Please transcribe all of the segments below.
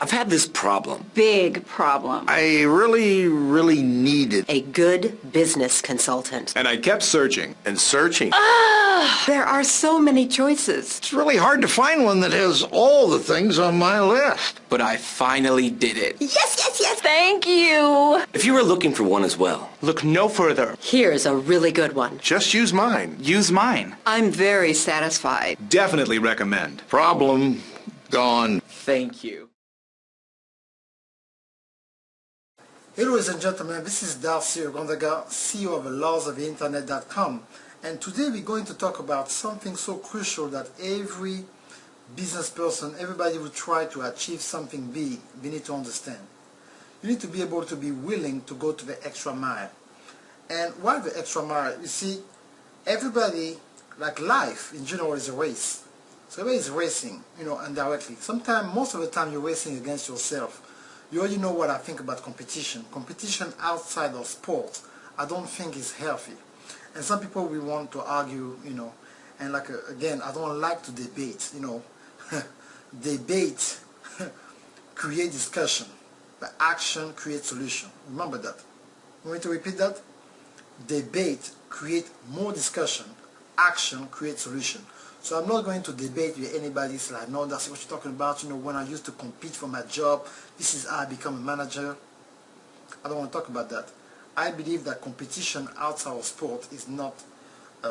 I've had this problem. Big problem. I really needed A good business consultant. And I kept searching. and searching. There are so many choices. It's really hard to find one that has all the things on my list. But I finally did it. Yes, yes, yes. Thank you. If you were looking for one as well, Look no further. Here's a really good one. Just use mine. Use mine. I'm very satisfied. Definitely recommend. Problem gone. Thank you. Hello ladies and gentlemen, this is Darcy Ogandaga, CEO of lawsoftheinternet.com, and today we're going to talk about something so crucial that every business person, everybody who try to achieve something big, they need to understand. You need to be able to be willing to go to the extra mile. And why the extra mile? You see, everybody, like life in general, is a race. So everybody is racing, indirectly. Sometimes, most of the time, you're racing against yourself. You already know what I think about competition. Competition outside of sports, I don't think is healthy. And some people will want to argue, and again, I don't like to debate, Debate create discussion, but action creates solution. Remember that. You want me to repeat that? Debate create more discussion, action creates solution. So I'm not going to debate with anybody. It's like, no, that's what you're talking about. When I used to compete for my job, this is how I become a manager. I don't want to talk about that. I believe that competition outside of sport is not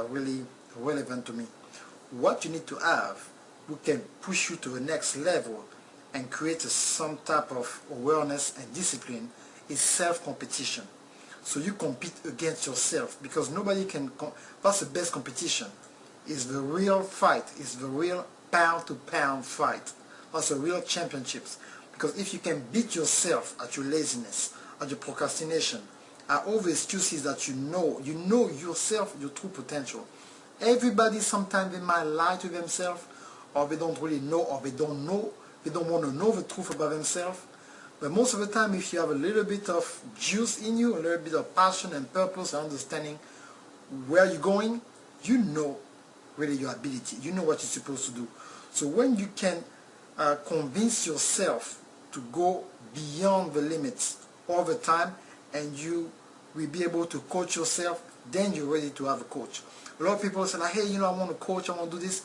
really relevant to me. What you need to have, who can push you to the next level and create some type of awareness and discipline, is self-competition. So you compete against yourself, because nobody can, that's the best competition. Is the real fight, is the real pound-to-pound fight. That's the real championships. Because if you can beat yourself at your laziness, at your procrastination, at all the excuses that you know yourself, your true potential. Everybody, sometimes they might lie to themselves, or they don't really know, or they don't want to know the truth about themselves. But most of the time, if you have a little bit of juice in you, a little bit of passion and purpose and understanding where you're going, you know really your ability. You know what you're supposed to do. So when you can convince yourself to go beyond the limits all the time, and you will be able to coach yourself, then you're ready to have a coach. A lot of people say like, hey, I want to coach, I want to do this.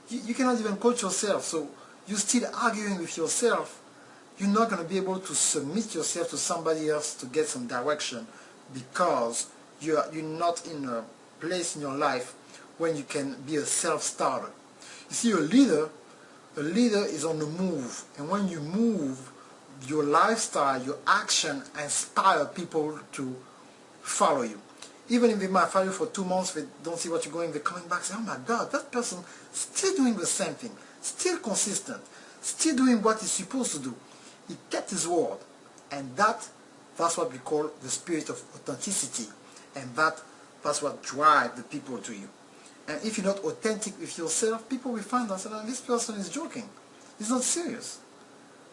You cannot even coach yourself. So you're still arguing with yourself. You're not going to be able to submit yourself to somebody else to get some direction, because you're not in a place in your life when you can be a self-starter. You see, a leader is on the move, and when you move, your lifestyle, your action inspire people to follow you. Even if they might follow you for 2 months, they don't see what you're going, they're coming back and say, oh my God, that person still doing the same thing, still consistent, still doing what he's supposed to do. He kept his word, and that's what we call the spirit of authenticity, and that's what drives the people to you. And if you're not authentic with yourself, people will find out that this person is joking. He's not serious.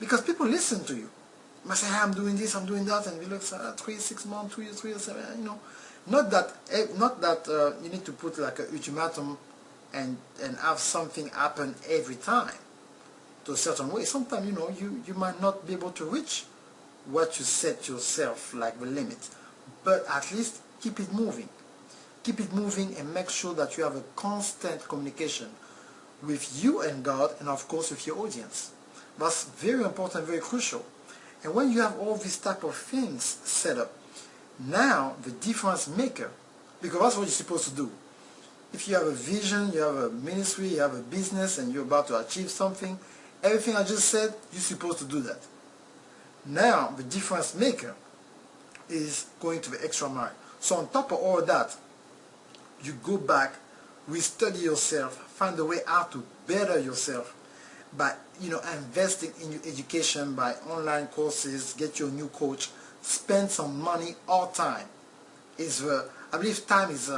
Because people listen to you. You must say, hey, I'm doing this, I'm doing that, and we look at 3, 6 months, 2 years, 3 years, 7, Not that you need to put like an ultimatum and have something happen every time to a certain way. Sometimes, you might not be able to reach what you set yourself, like the limit. But at least keep it moving. Keep it moving, and make sure that you have a constant communication with you and God, and of course with your audience. That's very important, very crucial. And when you have all these type of things set up, now the difference maker, because that's what you're supposed to do. If you have a vision, you have a ministry, you have a business, and you're about to achieve something, everything I just said, you're supposed to do that. Now the difference maker is going to the extra mile. So on top of all that, you go back, restudy yourself, find a way how to better yourself by investing in your education, by online courses, get your new coach, spend some money all time. I believe time is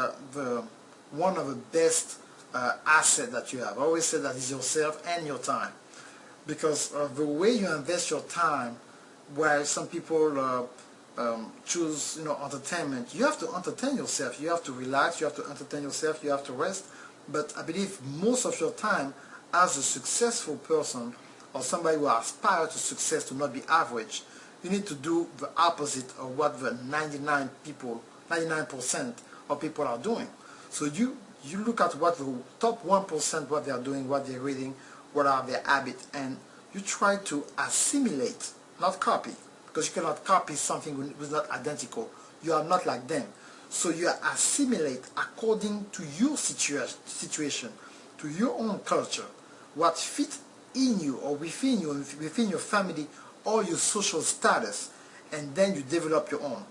one of the best assets that you have. I always say that is yourself and your time, because the way you invest your time, while some people choose entertainment, you have to entertain yourself, you have to relax, you have to entertain yourself, you have to rest. But I believe most of your time as a successful person, or somebody who aspires to success to not be average, you need to do the opposite of what the 99% of people are doing. So you look at what the top 1%, what they are doing, what they're reading, what are their habits, and you try to assimilate, not copy, because you cannot copy something which is not identical. You are not like them. So you assimilate according to your situation, to your own culture, what fits in you or within you, within your family or your social status, and then you develop your own.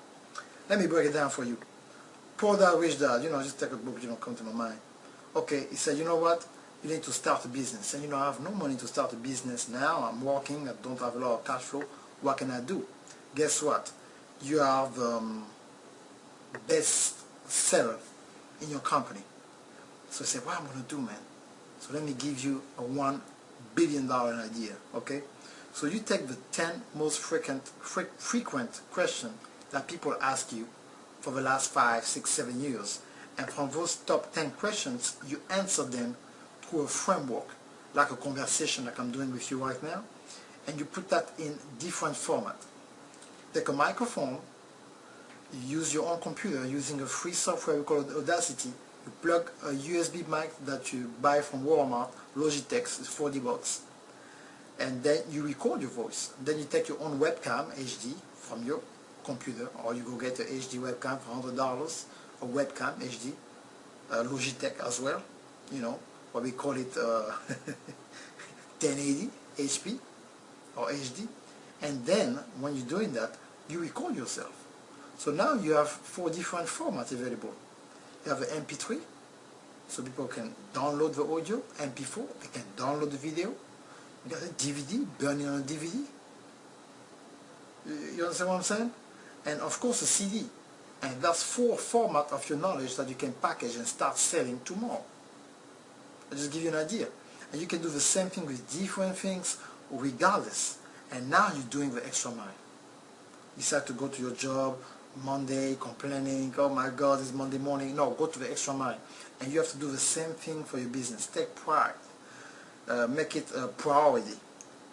Let me break it down for you. Poor Dad, Rich Dad, just take a book, come to my mind. Okay, he said, you know what? You need to start a business. And I have no money to start a business now. I'm working, I don't have a lot of cash flow. What can I do? Guess what? You are the best seller in your company. So I said, what am I going to do, man? So let me give you a $1 billion idea, okay? So you take the 10 most frequent questions that people ask you for the last 5, 6, 7 years. And from those top 10 questions, you answer them through a framework, like a conversation like I'm doing with you right now. And you put that in different format. Take a microphone, you use your own computer using a free software we call Audacity. You plug a USB mic that you buy from Walmart, Logitech, it's $40. And then you record your voice. Then you take your own webcam, HD, from your computer, or you go get a HD webcam for $100, a webcam, HD, Logitech as well, what we call it 1080 HP or HD. And then when you're doing that, you record yourself. So now you have 4 different formats available. You have an MP3, so people can download the audio, MP4, they can download the video. You got a DVD, burning on a DVD. You understand what I'm saying? And of course a CD. And that's 4 formats of your knowledge that you can package and start selling tomorrow. I'll just give you an idea. And you can do the same thing with different things regardless. And now you're doing the extra mile. You decide to go to your job Monday, complaining, oh my God, it's Monday morning. No, go to the extra mile. And you have to do the same thing for your business. Take pride. Make it a priority.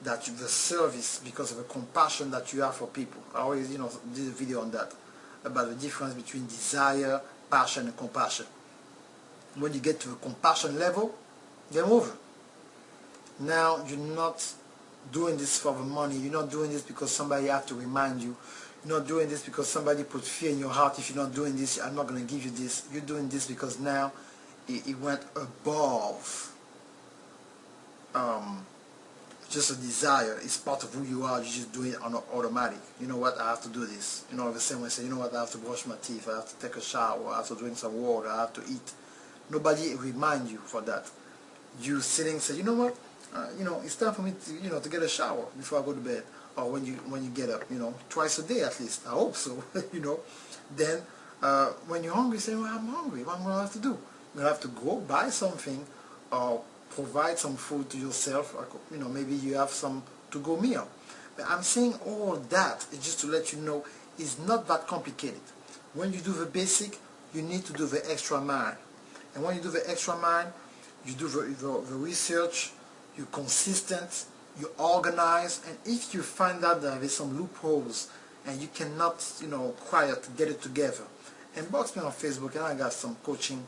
That the service, because of the compassion that you have for people. I always, did a video on that, about the difference between desire, passion, and compassion. When you get to the compassion level, game over. Now you're not doing this for the money. You're not doing this because somebody has to remind you. You're not doing this because somebody put fear in your heart. If you're not doing this, I'm not going to give you this. You're doing this because now it went above just a desire. It's part of who you are. You just do it on automatic. You know what? I have to do this. The same way I say, you know what? I have to brush my teeth. I have to take a shower. I have to drink some water. I have to eat. Nobody remind you for that. You sitting say, you know what? It's time for me to, to get a shower before I go to bed, or when you get up, twice a day at least. I hope so, Then when you're hungry, say, well, I'm hungry. What am I going to have to do? You're going to have to go buy something, or provide some food to yourself. Or, maybe you have some to-go meal. But I'm saying all that is just to let you know it's not that complicated. When you do the basic, you need to do the extra mile. And when you do the extra mile, you do the research, you're consistent, you organize, and if you find out that there's some loopholes and you cannot, quite get it together, inbox me on Facebook, and I got some coaching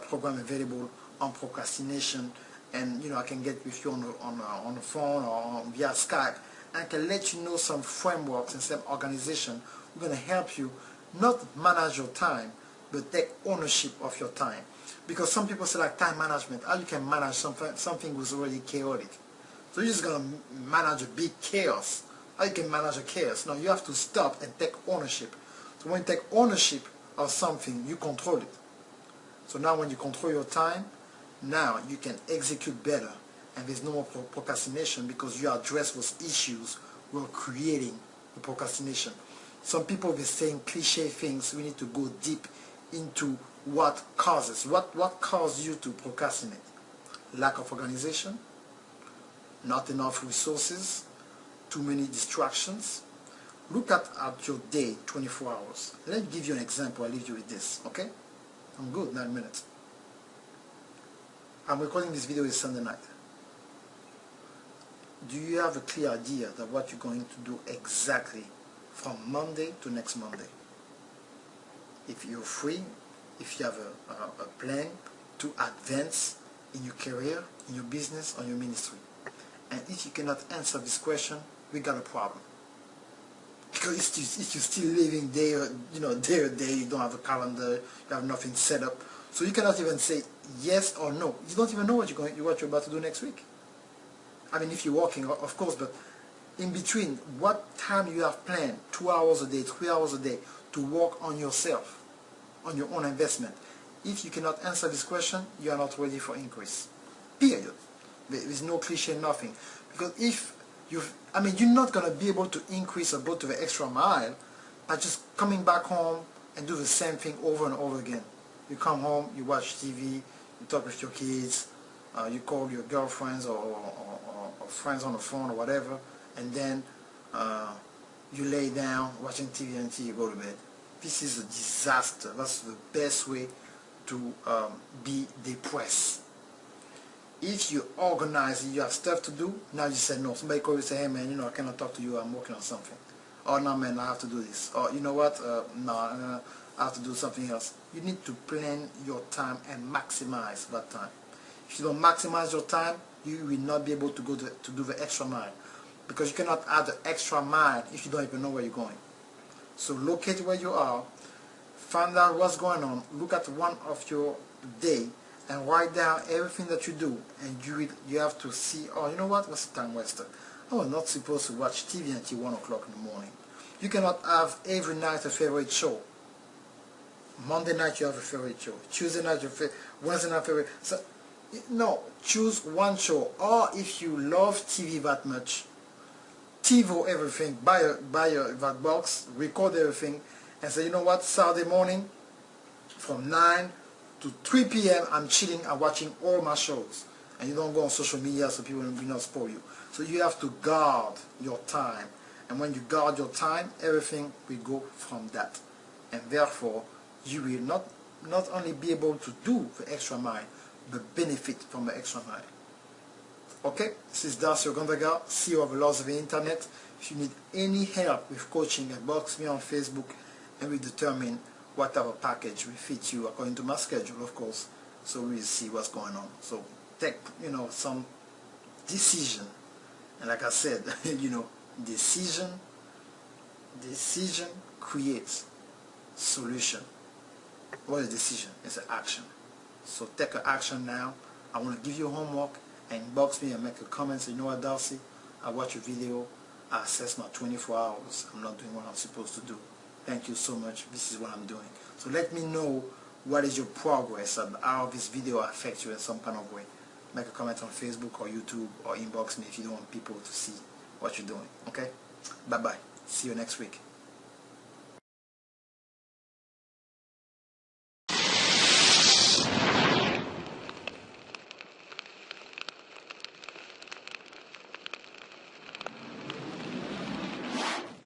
program available on procrastination, and I can get with you on the phone or via Skype, and I can let you know some frameworks and some organization. We're going to help you not manage your time, but take ownership of your time. Because some people say, like, time management, how you can manage something was already chaotic. So you're just going to manage a big chaos. How you can manage a chaos? No, you have to stop and take ownership. So when you take ownership of something, you control it. So now when you control your time, now you can execute better. And there's no more procrastination, because you address those issues who are creating the procrastination. Some people be saying cliche things. We need to go deep into what causes. What caused you to procrastinate? Lack of organization, not enough resources, too many distractions. Look at your day, 24 hours. Let me give you an example. I'll leave you with this, okay? I'm good, 9 minutes. I'm recording this video is Sunday night. do you have a clear idea of what you're going to do exactly from Monday to next Monday? If you're free, if you have a plan to advance in your career, in your business, or your ministry. And if you cannot answer this question, we got a problem. Because if you're still living day or day, you don't have a calendar, you have nothing set up, so you cannot even say yes or no. You don't even know what you're about to do next week. I mean, if you're working, of course, but in between, what time you have planned, 2 hours a day, 3 hours a day, to work on yourself, on your own investment. If you cannot answer this question, you are not ready for increase. Period. There is no cliche, nothing. Because if you're not going to be able to increase or go to the extra mile by just coming back home and do the same thing over and over again. You come home, you watch TV, you talk with your kids, you call your girlfriends or friends on the phone or whatever, and then you lay down watching TV until you go to bed. This is a disaster. That's the best way to be depressed. If you organize, you have stuff to do, now you say no. Somebody call you and say, hey man, I cannot talk to you, I'm working on something. Oh no man, I have to do this. Or you know what, no, I have to do something else. You need to plan your time and maximize that time. If you don't maximize your time, you will not be able to go to do the extra mile. Because you cannot add the extra mile if you don't even know where you're going. So locate where you are, find out what's going on, look at one of your day, and write down everything that you do, and you have to see, oh, you know what, what's the time waster? I was not supposed to watch TV until 1 o'clock in the morning. You cannot have every night a favorite show. Monday night you have a favorite show, Tuesday night your favorite, Wednesday night favorite. So, no, choose one show. Or if you love TV that much, TiVo everything, buy that box, record everything, and say, you know what, Saturday morning from 9 to 3 p.m. I'm chilling and watching all my shows. And you don't go on social media so people will not spoil you. So you have to guard your time. And when you guard your time, everything will go from that. And therefore, you will not only be able to do the extra mile, but benefit from the extra mile. Okay, this is Darcy Ogandaga, CEO of the Laws of the Internet. If you need any help with coaching, inbox me on Facebook and we determine whatever package will fit you according to my schedule, of course. So we'll see what's going on. So take, some decision. And like I said, decision creates solution. What is decision? It's an action. So take an action now. I want to give you homework. Inbox me and make a comment. Say, you know what, Darcy, I watch your video, I assess my 24 hours. I'm not doing what I'm supposed to do. Thank you so much. This is what I'm doing. So let me know what is your progress and how this video affects you in some kind of way. Make a comment on Facebook or YouTube or inbox me if you don't want people to see what you're doing. Okay? Bye-bye. See you next week.